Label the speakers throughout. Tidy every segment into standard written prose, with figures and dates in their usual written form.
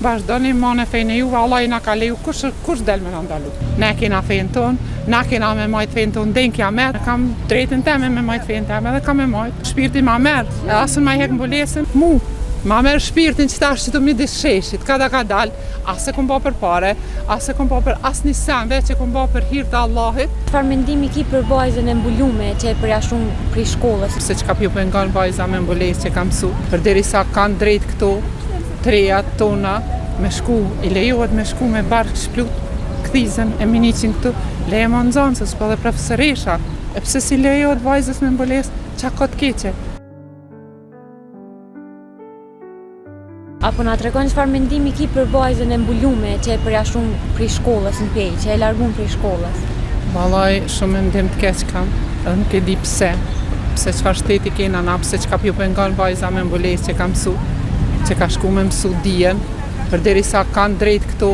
Speaker 1: Vazhdoni mane fejnë e juve, Allah i na ka leju, kush del me na ndalu. Ne kena fejnë tonë, na kena me majtë fejnë tonë, den kja merë, kam drejtën teme me majtë fejnë teme edhe kam me majtë. Shpirti ma merë, e asën ma hek mbulesën, ma merë shpirtin që tash që të mi disheshit, kada ka dal, asë e kom ba për pare, asë e kom ba për asë një sen, veç e kom ba për hirë të Allahit.
Speaker 2: Çfarë mendimi ki për vajzën e mbulume që e përjashton prej shkollës?
Speaker 1: Se që ka pju për nga në vajza me mbulesë që kam su, për derisa kanë drejt këto, trejat tona, me shku, i lejohet me shku me barkë shplut, këthizën e minicin këtu, leje më nëzënësës, po dhe profesoresha, e pse si lejohet vajzës me mbulesë, qa ka të keqe.
Speaker 2: Apo na tregon çfarë mendimi ki për vajzën e mbulume që e përjashton prej shkollës në pej, që e largun prej shkollës?
Speaker 1: Vallaj, shumë mendim të keq kam, edhe nuk e di pse çfarë shteti kena na, pse çka pju pengon vajza me mbulesë që ka mësu, që ka shku me mësu dijen, përderisa kanë drejt këto,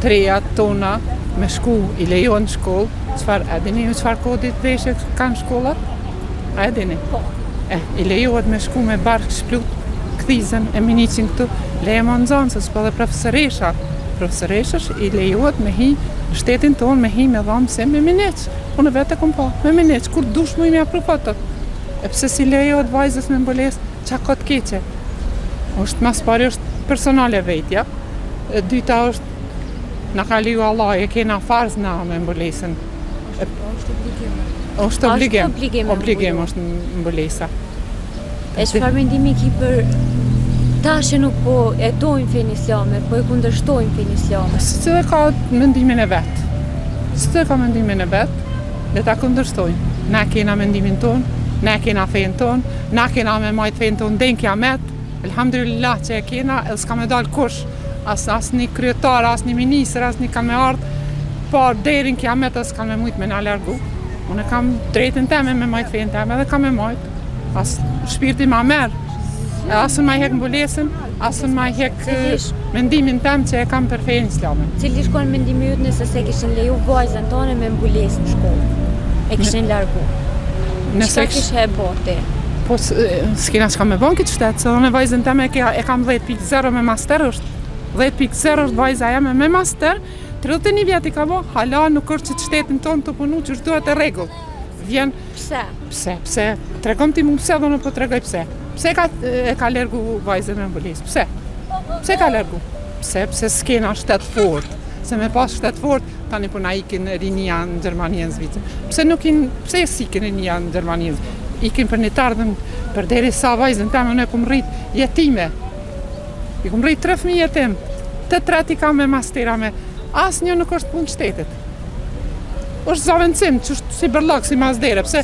Speaker 1: trejat tona, me shku, i lejohen në shkollë, çfarë, e dini ju çfarë kodit veshje kanë shkollat? A e dini?
Speaker 2: Po.
Speaker 1: I lejohet me shku me barkë shplut, këthizën e minicin këtu, leje më nëzënësës, po dhe profesoresha. Profesoreshësh i lejohet me hi shtetin tonë, me hi me dhamë se me mineq. Unë vete kom pa, me mineq, kur dush mu i me apru fotët. E pse si lejohet vajzës me mbulesë, qa ka të keqe? Është mas pari është personale vetja, e dyta është na ka leju Allah, e kena farz na me mbulesën. Është obligim është mbulesa.
Speaker 2: E çfarë mendimi ki për ta që nuk po e dojnë fenë islame, po e kundërshtojnë fenë islame?
Speaker 1: Si që dhe ka mendimin e vetë. Si që ka mendimin e vetë, dhe ta kundërshtojnë. Na kena mendimin tonë, na kena fejnë tonë, na kena me majtë fejnë tonë den kiamet. Elhamdulillah që e kena, edhe s'ka me dalë kush, as një kryetar, as një ministër, as një ka me ardhë, por derin kiamet edhe s'ka me mujtë me na largu. Unë kam drejtën teme me majtë fejnë teme edhe kam me majtë. As shpirti ma merë, asën ma hek mbulesën, asën ma hek mendimin tem që e kam për fejnë islame.
Speaker 2: Cili shkon mendimi jut nëse se kishin leju vajzën tonë me mbulesë në shkollë? E kishin largu? Çka kishe e bote?
Speaker 1: Po s'kena çka me bon këtë shtetë, se unë vajzën teme e kam 10.0 me master është. 10.0 është vajza jeme me master, 31 vjet i ka bo, hala nuk është që të shtetin tonë të punu që është duhet e regull. Vjen... Pse? Tregon ti mu pse dhe në po tregoj pse. Pse e ka lergu vajzën me mbulesë? Pse? Pse ka lergu? Pse s'kena shtet fort. Se me pas shtet fort, tani po na ikin rinia në Gjermani e në Zvicër. Pse s'ikin rinia në Gjermani e në Zvicër? Ikin për një tardhën, për deri sa vajzën teme, unë e kum rrit jetime. I kum rrit 3 fëmijë jetim. Të tret i kam me mastera me. As një nuk është punë shtetit. është zavendësim, që është si bërlak, si mazdere, pse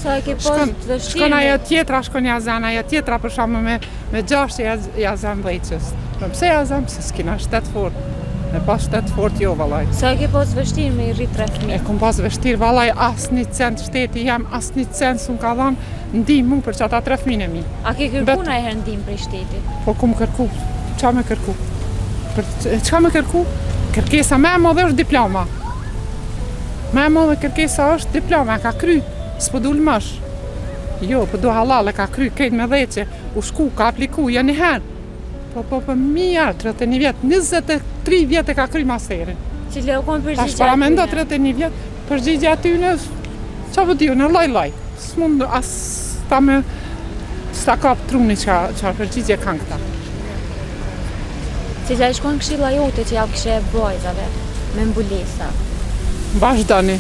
Speaker 1: shkon ajo tjetra, shkon jazan, ajo tjetra për shamë me 6 jazan dhejqës. Pse jazan, pse s'kina shtet fort, me pas shtet fort jo, valaj.
Speaker 2: Sa e ke pas vështirë me i rrit 3 fëmijë?
Speaker 1: E kom pas vështirë, valaj, as një cent shteti jam, as një cent s'un ka dhanë, ndim mu për që ata 3 fëmijën e mi.
Speaker 2: A ke kërku na herë ndim për shteti?
Speaker 1: Po kom kërku, qa me kërku? Qa me kërku? Kërkesa me më dhe është diploma. Me më dhe kërkesa është diploma, ka kry, s'po du lëmësh. Jo, po du halal, ka kry, kejt me dheqe, u shku, ka apliku, jo një herë. Po mirë, 31 vjetë, 23 vjetë e ka kry masterin.
Speaker 2: Cile u konë përgjigja aty në?
Speaker 1: Tash para me ndo 31 vjetë, përgjigja aty në, qa vë diju, në laj. S'mund, as ta me, s'ta kap truni qa përgjigje kanë këta.
Speaker 2: Cila i shkon këshilla jote që ja këshe vajzave, me mbulesa?
Speaker 1: Vazhdoni,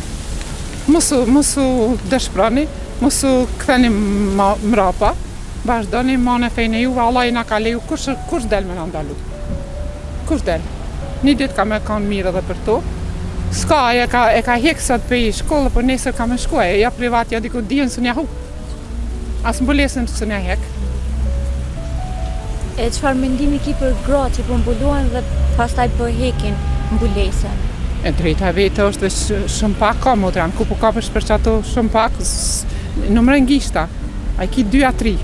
Speaker 1: mosu dëshprani, mosu këtheni mrapa, vazhdoni, mane fejnë e juve, Allah i na ka leju, kush del me na ndalu? Kush del? Një ditë ka me kanë mirë edhe për to. Ska, e ka hek sot për i shkollë, për nesër ka me shkuaj, ja privat, ja diku dijen së nja hu. As mbulesën së nja hek.
Speaker 2: E çfarë mendimi ki për gra që po mbuluan dhe pastaj po hekin mbulesën?
Speaker 1: E drejta vete është dhe shumë pak ka modran, ku po kapësh për që ato shumë pak, numërën gishta, a i ki 2 a 3,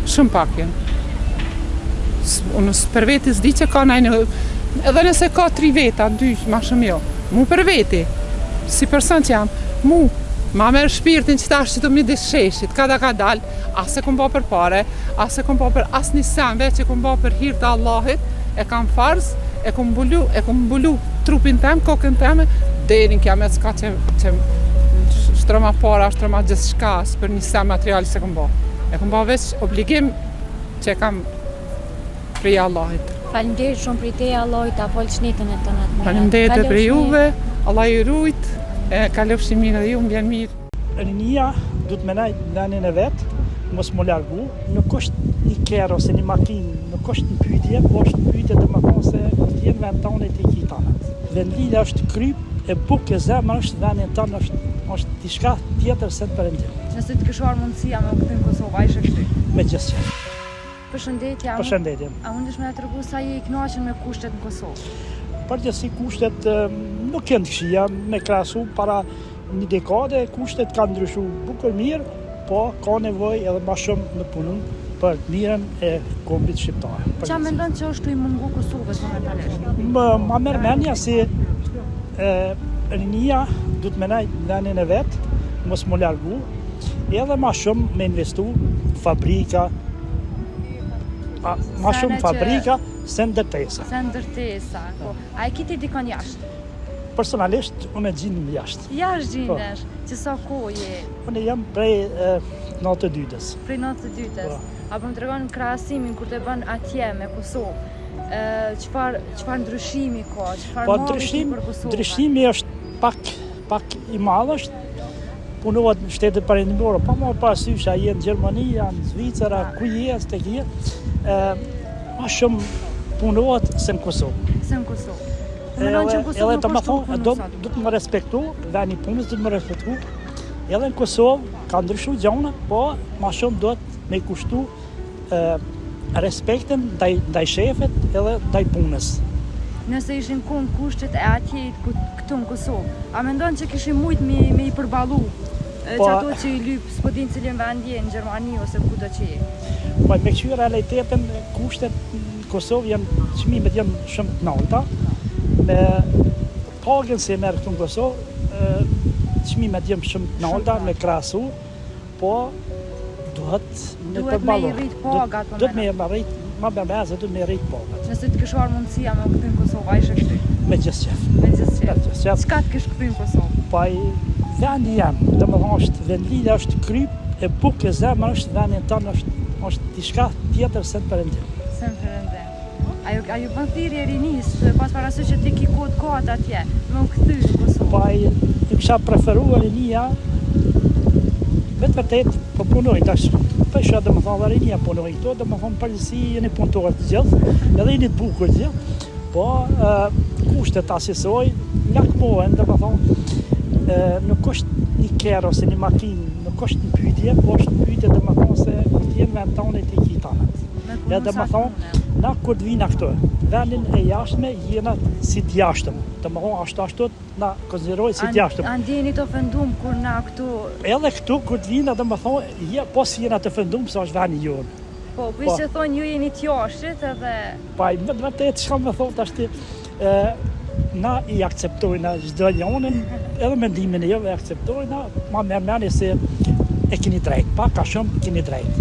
Speaker 1: shumë pak jenë. Unë për veti s'di që ka najnë, edhe nëse ka 3 veta, 2, ma shumë jo, mu për veti, si person që jam, mu, ma merë shpirtin që tash që të mi disheshit, kada ka dal, as e kom ba për pare, as e kom ba për as një sen, veç e kom ba për hirë të Allahit, e kam farz, e kom mbulu trupin tem, kokën teme, deri në kiamet s'ka që shtrëma para, shtrëma gjithçka për një sem material se kom bo. E kom bo veç obligim që kam prej Allahit.
Speaker 2: Faleminderit shumë për teja Allahit, ta fol çnetën e tënde të mira.
Speaker 1: Faleminderit për juve, Allah ju rujt, kalofshi mirë dhe ju më vjen mirë.
Speaker 3: Rinia duhet me nejt vendin e vetë, mos më largu, nuk është një kerë ose një makinë, nuk është një pyetje, po është një pyetje dhe më thonë se jenë vend tonë e ki tanët. Vendlidhja është kryp, e buk e zemër është vendin tonë, është diçka tjetër se të përëndim.
Speaker 4: Nëse të këshuar mundësia me u kthy në Kosovë, a ishe kthyer?
Speaker 3: Me gjithë.
Speaker 4: Përshëndetje.
Speaker 3: Përshëndetje.
Speaker 4: A mundesh me na tregu sa je i kënaqur me kushtet në Kosovë?
Speaker 3: Përgjithësi kushtet nuk janë të këqija, me krahasu para një dekade kushtet kanë ndryshu bukur mirë, po ka nevojë edhe më shumë në punën për mirën e kombit shqiptar.
Speaker 4: Qa mendon që është i mungu Kosovës momentalisht?
Speaker 3: Ma merr mendja si rinia duhet me nejt vendin e vetë, mos më largu, edhe më shumë me investu fabrika, ma shumë fabrika se ndërtesa.
Speaker 4: Se ndërtesa, po. A e kiti dikon jashtë?
Speaker 3: Personalisht, unë e gjindim jashtë.
Speaker 4: Jashtë gjindesh, që sa kohë je?
Speaker 3: Unë jam prej 92-s.
Speaker 4: Prej 92-s. Apo më tregon krahasimin kur të bën atje me Kosovë. Çfarë ndryshimi ka? Çfarë modeshi për Kosovë?
Speaker 3: Ndryshimi është pak i madh është. Punohet në shtetet perëndimore, pa marrë parasysh a je në Gjermani, në Zvicra, ku je, tek je. Ma shumë punohet se në Kosovë.
Speaker 4: Se në Kosovë. Mendon që në Kosovë nuk është të punu sa
Speaker 3: do të më respektu, veni punës do të më respektu. Edhe në Kosovë ka ndryshu gjona, po ma shumë do të me kushtu respektin ndaj shefet edhe ndaj punës.
Speaker 4: Nëse ishin kushtet e atje këtu në Kosovë, a mendon që kishin mujt me i përballu që ato që i lyp s'po din cilin vend je në Gjermani ose kudo që je?
Speaker 3: Po me këqy realitetin kushtet në Kosovë çmimet janë shumë të larta. Me pagën se merr këtu në Kosovë, çmimet janë shumë të larta me krahasu, po duhet me përballu. Duhet me rrit ma bërmeze, duhet me rrit pagat.
Speaker 4: Nëse të këshuar mundësia me u kthy në Kosovë, a ishe kthyer?
Speaker 3: Me gjithë qef.
Speaker 4: Me gjithë qef. Çka të kish kthy në Kosovë?
Speaker 3: Po vendi jam, domethënë është vendlidhja është kryp, e buk e zemër është vendin tonë, është diçka tjetër se të përëndim.
Speaker 4: Se në përëndim. A ju bën thirrje rinis, pas parasysh që ti ki kohët atje, me u kthy në Kosovë?
Speaker 3: Po ju kisha preferuar rinia, vetë vërtet po punoj tash. Pesha domethënë rinia punoj këto, domethënë përgjithësi jeni punëtorë të gjithë, edhe jeni të bukur të gjithë, po kushtet asisoj lakmohen, domethënë nuk është një kerë ose një makinë, nuk është një pyetje, po është një pyetje domethënë se kur të jenë vend tonë të ki tanët. Edhe domethënë na kur të vina këtu, vendin e jashtme jena si të jashtëm. Domethënë ashtu na konsideroj si të jashtëm.
Speaker 4: A ndjeni të ofendum kur na këtu?
Speaker 3: Edhe këtu kur të vina domethënë po si jena të ofendum se është vendi jonë.
Speaker 4: Po, që thonë ju jeni të jashtit edhe...
Speaker 3: Pa, me vërtet çka më thonë tash ti, na i akceptojna çdo njonën, edhe mendimin e jove akceptojna, ma merr mendje se e keni drejt, pa ka shumë keni drejt.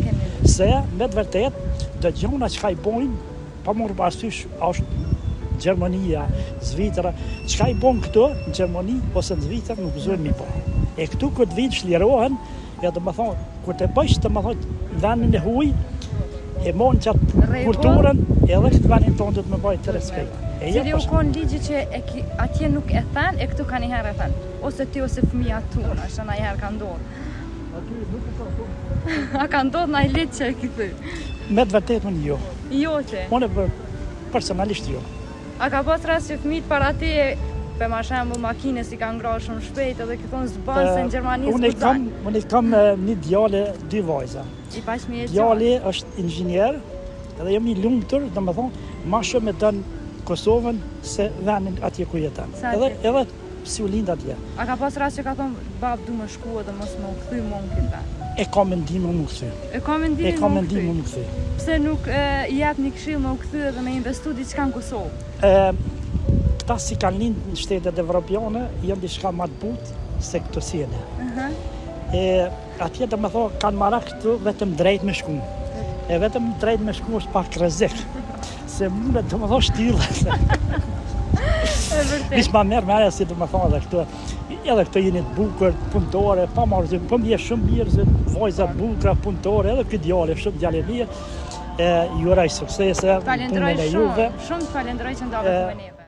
Speaker 3: Se me të vërtet do gjona çka i bojnë, pa marrë parasysh është Gjermania, Zvicra, çka i bën këtu në Gjermani ose në Zvicër nuk gëzojnë mi bën. E këtu kur të vinë shlirohen, ja domethënë kur të bësh domethënë vendin e huaj, e mon qatë kulturën, edhe këtë vendin tonë do të më bëjë të respekt.
Speaker 4: Cili u konë ligji që atje nuk e thënë, e këtu ka një herë e thënë. Ose ti ose fëmija tu, është na herë ka ndodhë.
Speaker 3: Aty nuk e ka thonë.
Speaker 4: A ka ndodhë na i ligjë që e këtë?
Speaker 3: Me të vërtet unë jo.
Speaker 4: Jo që?
Speaker 3: Unë personalisht jo.
Speaker 4: A ka pas rast që fëmijët para ti, për ma shembull makines i ka ngrarë shumë shpejt edhe këtë thonë zbanë se në Gjermani s'kudzajnë.
Speaker 3: Unë kam një djale, 2 vajza.
Speaker 4: I pashmi e
Speaker 3: djali është inxhinier, edhe jam i lumtur, domethënë, ma shumë e dën Kosovën se vendin atje ku jeton. Edhe si u lind atje.
Speaker 4: A ka pas rast që ka thonë bab du më shku edhe mos më u kthy më në këtë vend?
Speaker 3: E ka mendimin më u kthy.
Speaker 4: E ka mendimin
Speaker 3: më u kthy.
Speaker 4: Pse nuk i jap një këshill më u kthy edhe me investu diçka në Kosovë?
Speaker 3: Këta si kanë lind në shtetet evropiane, janë diçka më të butë se këto siene. Atje domethënë kanë marrë këtu vetëm drejt me shku. E vetëm drejt me shku është pak rrezik. se mundet të më thosh shtyllë.
Speaker 4: E vërtet.
Speaker 3: Diç ma merë si të më thonë edhe këto jeni të bukur, punëtore, pa marrë, po më shumë mirë, se vajza të bukura, punëtore, edhe ky djalë shumë djalë i mirë. Ju uroj suksese,
Speaker 4: Falenderoj
Speaker 3: punën e juve.
Speaker 4: shumë të falenderoj që ndodhet me neve.